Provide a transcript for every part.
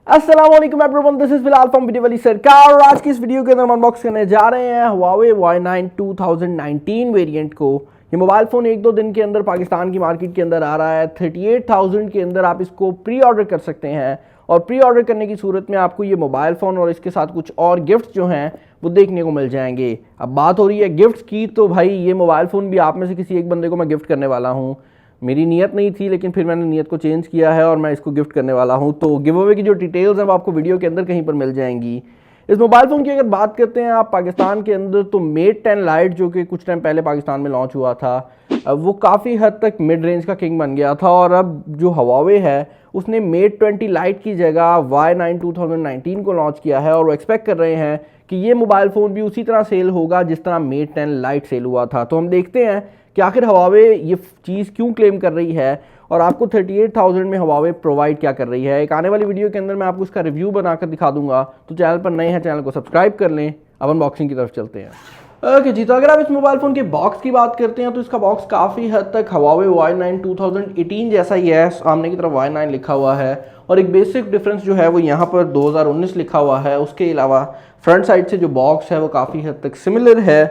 अस्सलाम वालेकुम everyone, this is Bilal from video वाली सरकार। और आज की इस वीडियो के अंदर हम अनबॉक्स करने जा रहे हैं Huawei Y9 2019 वेरिएंट को। ये मोबाइल फ़ोन एक दो दिन के अंदर पाकिस्तान की मार्केट के अंदर आ रहा है। 38,000 के अंदर आप इसको प्री ऑर्डर कर सकते हैं और प्री ऑर्डर करने की सूरत में आपको ये मोबाइल फ़ोन और इसके साथ कुछ और गिफ्ट जो हैं वो देखने को मिल जाएंगे। अब बात हो रही है गिफ्ट्स की, तो भाई ये मोबाइल फ़ोन भी आप में से किसी एक बंदे को मैं गिफ्ट करने वाला हूँ। मेरी नीयत नहीं थी, लेकिन फिर मैंने नीयत को चेंज किया है और मैं इसको गिफ्ट करने वाला हूं। तो गिव अवे की जो डिटेल्स हैं वो आपको वीडियो के अंदर कहीं पर मिल जाएंगी। इस मोबाइल फ़ोन की अगर बात करते हैं आप पाकिस्तान के अंदर, तो मेट 10 लाइट जो कि कुछ टाइम पहले पाकिस्तान में लॉन्च हुआ था, वो काफ़ी हद तक मिड रेंज का किंग बन गया था। और अब जो Huawei है उसने मेट 20 लाइट की जगह Y9 2019 को लॉन्च किया है और वो एक्सपेक्ट कर रहे हैं कि ये मोबाइल फ़ोन भी उसी तरह सेल होगा जिस तरह मेट 10 लाइट सेल हुआ था। तो हम देखते हैं कि आखिर Huawei ये चीज़ क्यों क्लेम कर रही है और आपको 38,000 में Huawei प्रोवाइड क्या कर रही है। एक आने वाली वीडियो के अंदर मैं आपको इसका रिव्यू बनाकर दिखा दूंगा। तो चैनल पर नए हैं, चैनल को सब्सक्राइब कर लें। अब अनबॉक्सिंग की तरफ चलते हैं। ओके जी, तो अगर आप इस मोबाइल फ़ोन के बॉक्स की बात करते हैं तो इसका बॉक्स काफ़ी हद तक Huawei Y9 2018 जैसा ही है। सामने की तरफ Y9 लिखा हुआ है और एक बेसिक डिफरेंस जो है वो यहाँ पर 2019 लिखा हुआ है। उसके अलावा फ्रंट साइड से जो बॉक्स है वो काफ़ी हद तक सिमिलर है।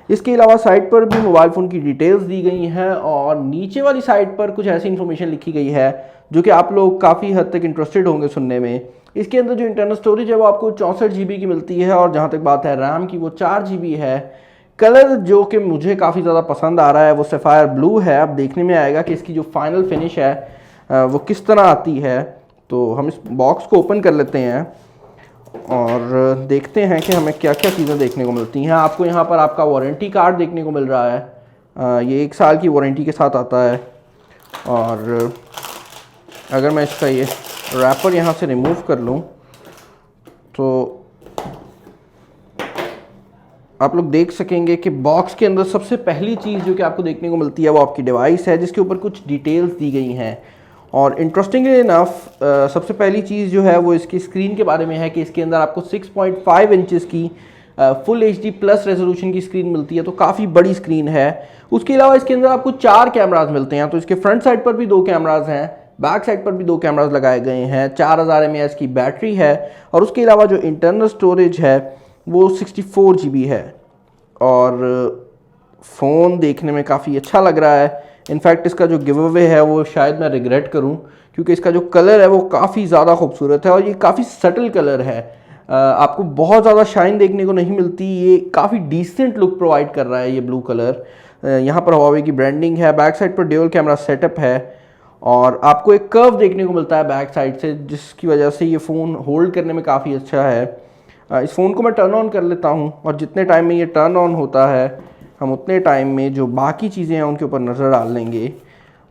इसके अलावा साइड पर भी मोबाइल फ़ोन की डिटेल्स दी गई हैं और नीचे वाली साइड पर कुछ ऐसी इन्फॉर्मेशन लिखी गई है जो कि आप लोग काफ़ी हद तक इंटरेस्टेड होंगे सुनने में। इसके अंदर जो इंटरनल स्टोरेज है वो आपको 64 GB की मिलती है और जहाँ तक बात है रैम की वो 4 GB है। कलर जो कि मुझे काफ़ी ज़्यादा पसंद आ रहा है वो सफ़ायर ब्लू है। अब देखने में आएगा कि इसकी जो फाइनल फिनिश है वो किस तरह आती है। तो हम इस बॉक्स को ओपन कर लेते हैं और देखते हैं कि हमें क्या क्या चीज़ें देखने को मिलती हैं। आपको यहाँ पर आपका वारंटी कार्ड देखने को मिल रहा है। ये 1 साल की वारंटी के साथ आता है। और अगर मैं इसका ये रैपर यहाँ से रिमूव कर लूँ तो आप लोग देख सकेंगे कि बॉक्स के अंदर सबसे पहली चीज़ जो कि आपको देखने को मिलती है वो आपकी डिवाइस है, जिसके ऊपर कुछ डिटेल्स दी गई हैं। और इंटरेस्टिंगली इनफ सबसे पहली चीज़ जो है वो इसकी स्क्रीन के बारे में है कि इसके अंदर आपको 6.5 इंचेस की फुल HD प्लस रेजोल्यूशन की स्क्रीन मिलती है। तो काफ़ी बड़ी स्क्रीन है। उसके अलावा इसके अंदर आपको 4 कैमराज मिलते हैं। तो इसके फ्रंट साइड पर भी 2 कैमराज हैं, बैक साइड पर भी 2 कैमराज लगाए गए हैं। 4000 mAh की बैटरी है और उसके अलावा जो इंटरनल स्टोरेज है वो 64 GB है। और फ़ोन देखने में काफ़ी अच्छा लग रहा है। इनफैक्ट इसका जो गिव अवे है वो शायद मैं रिग्रेट करूं, क्योंकि इसका जो कलर है वो काफ़ी ज़्यादा खूबसूरत है और ये काफ़ी सटल कलर है। आपको बहुत ज़्यादा शाइन देखने को नहीं मिलती। ये काफ़ी डिसेंट लुक प्रोवाइड कर रहा है ये ब्लू कलर। यहाँ पर Huawei की ब्रांडिंग है। बैक साइड पर ड्यूल कैमरा सेटअप है और आपको एक कर्व देखने को मिलता है बैक साइड से, जिसकी वजह से ये फ़ोन होल्ड करने में काफ़ी अच्छा है। इस फ़ोन को मैं टर्न ऑन कर लेता हूँ और जितने टाइम में ये टर्न ऑन होता है हम उतने टाइम में जो बाकी चीज़ें हैं उनके ऊपर नज़र डाल लेंगे।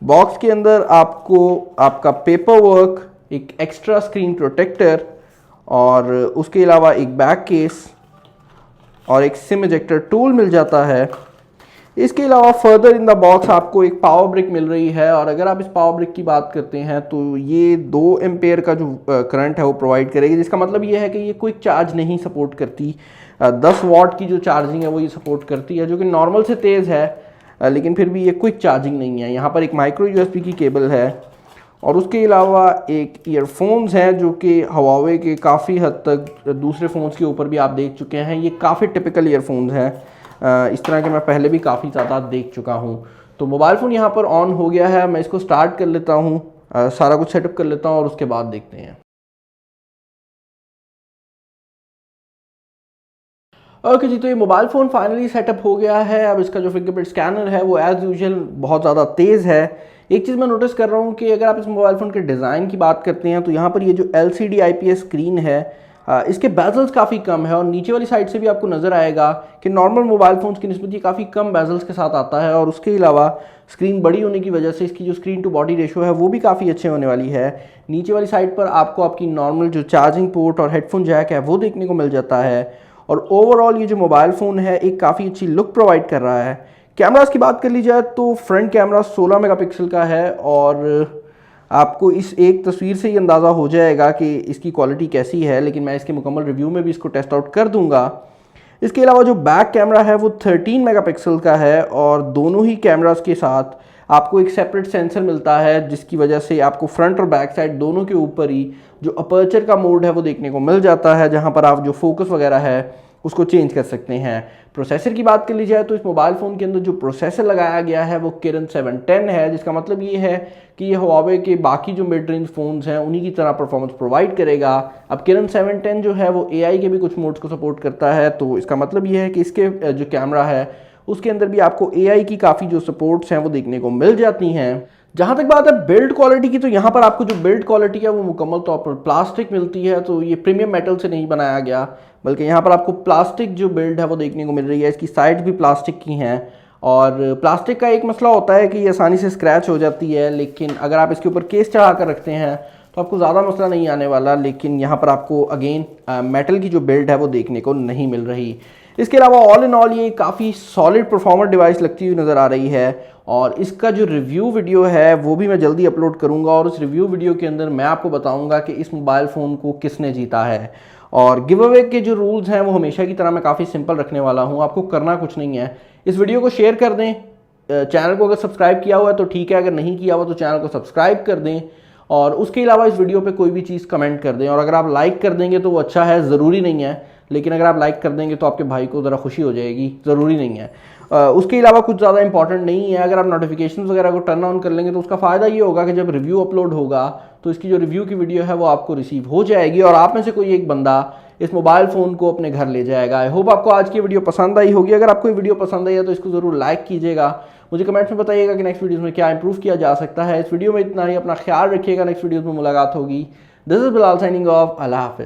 बॉक्स के अंदर आपको आपका पेपर वर्क, एक एक्स्ट्रा स्क्रीन प्रोटेक्टर और उसके अलावा एक बैक केस और एक सिम इजेक्टर टूल मिल जाता है। इसके अलावा फर्दर इन द बॉक्स आपको एक पावर ब्रिक मिल रही है। और अगर आप इस पावर ब्रिक की बात करते हैं तो ये 2 एम्पेयर का जो करंट है वो प्रोवाइड करेगी, जिसका मतलब ये है कि ये क्विक चार्ज नहीं सपोर्ट करती। 10 वाट की जो चार्जिंग है वो ये सपोर्ट करती है, जो कि नॉर्मल से तेज़ है, लेकिन फिर भी ये क्विक चार्जिंग नहीं है। यहाँ पर एक माइक्रो USB की केबल है और उसके अलावा एक ईयरफोन्स हैं जो कि Huawei के काफ़ी हद तक दूसरे फ़ोन्स के ऊपर भी आप देख चुके हैं। ये काफ़ी टिपिकल ईयरफोन्स हैं। इस तरह के मैं पहले भी काफ़ी ज़्यादा देख चुका हूँ। तो मोबाइल फ़ोन यहाँ पर ऑन हो गया है। मैं इसको स्टार्ट कर लेता हूँ, सारा कुछ सेटअप कर लेता हूँ और उसके बाद देखते हैं। ओके जी, तो ये मोबाइल फ़ोन फाइनली सेटअप हो गया है। अब इसका जो फिंगरप्रिंट स्कैनर है वो एज़ यूजुअल बहुत ज़्यादा तेज़ है। एक चीज़ मैं नोटिस कर रहा हूँ कि अगर आप इस मोबाइल फ़ोन के डिज़ाइन की बात करते हैं तो यहाँ पर ये जो LCD IPS स्क्रीन है इसके बेजल्स काफ़ी कम है और नीचे वाली साइड से भी आपको नज़र आएगा कि नॉर्मल मोबाइल फ़ोन्स की निस्बत ये काफ़ी कम बेजल्स के साथ आता है। और उसके अलावा स्क्रीन बड़ी होने की वजह से इसकी जो स्क्रीन टू बॉडी रेशो है वो भी काफ़ी अच्छे होने वाली है। नीचे वाली साइड पर आपको आपकी नॉर्मल जो चार्जिंग पोर्ट और हेडफोन जैक है वो देखने को मिल जाता है। और ओवरऑल ये जो मोबाइल फ़ोन है एक काफ़ी अच्छी लुक प्रोवाइड कर रहा है। कैमरास की बात कर ली जाए तो फ्रंट कैमरा 16 मेगापिक्सल का है और आपको इस एक तस्वीर से ही अंदाज़ा हो जाएगा कि इसकी क्वालिटी कैसी है, लेकिन मैं इसके मुकम्मल रिव्यू में भी इसको टेस्ट आउट कर दूंगा। इसके अलावा जो बैक कैमरा है वो 13 मेगापिक्सल का है और दोनों ही कैमरास के साथ आपको एक सेपरेट सेंसर मिलता है जिसकी वजह से आपको फ्रंट और बैक साइड दोनों के ऊपर ही जो अपर्चर का मोड है वो देखने को मिल जाता है, जहां पर आप जो फोकस वगैरह है उसको चेंज कर सकते हैं। प्रोसेसर की बात कर ली जाए तो इस मोबाइल फ़ोन के अंदर जो प्रोसेसर लगाया गया है वो Kirin 710 है, जिसका मतलब ये है कि ये Huawei के बाकी जो मिड रेंज फ़ोन्स हैं उन्हीं की तरह परफॉर्मेंस प्रोवाइड करेगा। अब Kirin 710 जो है वो AI के भी कुछ मोड्स को सपोर्ट करता है, तो इसका मतलब ये है कि इसके जो कैमरा है उसके अंदर भी आपको AI की काफ़ी जो सपोर्ट्स हैं वो देखने को मिल जाती हैं। जहाँ तक बात है बिल्ड क्वालिटी की, तो यहाँ पर आपको जो बिल्ड क्वालिटी है वो मुकम्मल तौर पर प्लास्टिक मिलती है, तो ये प्रीमियम मेटल से नहीं बनाया गया, बल्कि यहाँ पर आपको प्लास्टिक जो बिल्ड है वो देखने को मिल रही है। इसकी साइड्स भी प्लास्टिक की हैं, और प्लास्टिक का एक मसला होता है कि ये आसानी से स्क्रैच हो जाती है, लेकिन अगर आप इसके ऊपर केस चढ़ा कर रखते हैं तो आपको ज़्यादा मसला नहीं आने वाला। लेकिन यहाँ पर आपको अगेन मेटल की जो बिल्ड है वो देखने को नहीं मिल रही। इसके अलावा ऑल इन ऑल ये काफ़ी सॉलिड परफॉर्मर डिवाइस लगती हुई नज़र आ रही है, और इसका जो रिव्यू वीडियो है वो भी मैं जल्दी अपलोड करूंगा, और उस रिव्यू वीडियो के अंदर मैं आपको बताऊंगा कि इस मोबाइल फ़ोन को किसने जीता है। और गिव अवे के जो रूल्स हैं वो हमेशा की तरह मैं काफ़ी सिंपल रखने वाला हूँ, आपको करना कुछ नहीं है। इस वीडियो को शेयर कर दें, चैनल को अगर सब्सक्राइब किया हुआ है तो ठीक है, अगर नहीं किया हुआ तो चैनल को सब्सक्राइब कर दें, और उसके अलावा इस वीडियो पे कोई भी चीज़ कमेंट कर दें। और अगर आप लाइक कर देंगे तो वो अच्छा है, ज़रूरी नहीं है, लेकिन अगर आप लाइक कर देंगे तो आपके भाई को ज़रा खुशी हो जाएगी, ज़रूरी नहीं है। उसके अलावा कुछ ज़्यादा इंपॉर्टेंट नहीं है। अगर आप नोटिफिकेशंस वगैरह को टर्न ऑन कर लेंगे तो उसका फ़ायदा ये होगा कि जब रिव्यू अपलोड होगा तो इसकी जो रिव्यू की वीडियो है वो आपको रिसीव हो जाएगी, और आप में से कोई एक बंदा इस मोबाइल फ़ोन को अपने घर ले जाएगा। आई होप आपको आज की वीडियो पसंद आई होगी। अगर आपको ये वीडियो पसंद आई है तो इसको ज़रूर लाइक कीजिएगा। मुझे कमेंट्स में बताइएगा कि नेक्स्ट वीडियोज़ में क्या इंप्रूव किया जा सकता है। इस वीडियो में इतना ही, अपना ख्याल रखिएगा, नेक्स्ट वीडियोज़ में मुलाकात होगी। This is Bilal signing off, अल्लाह हाफिज़।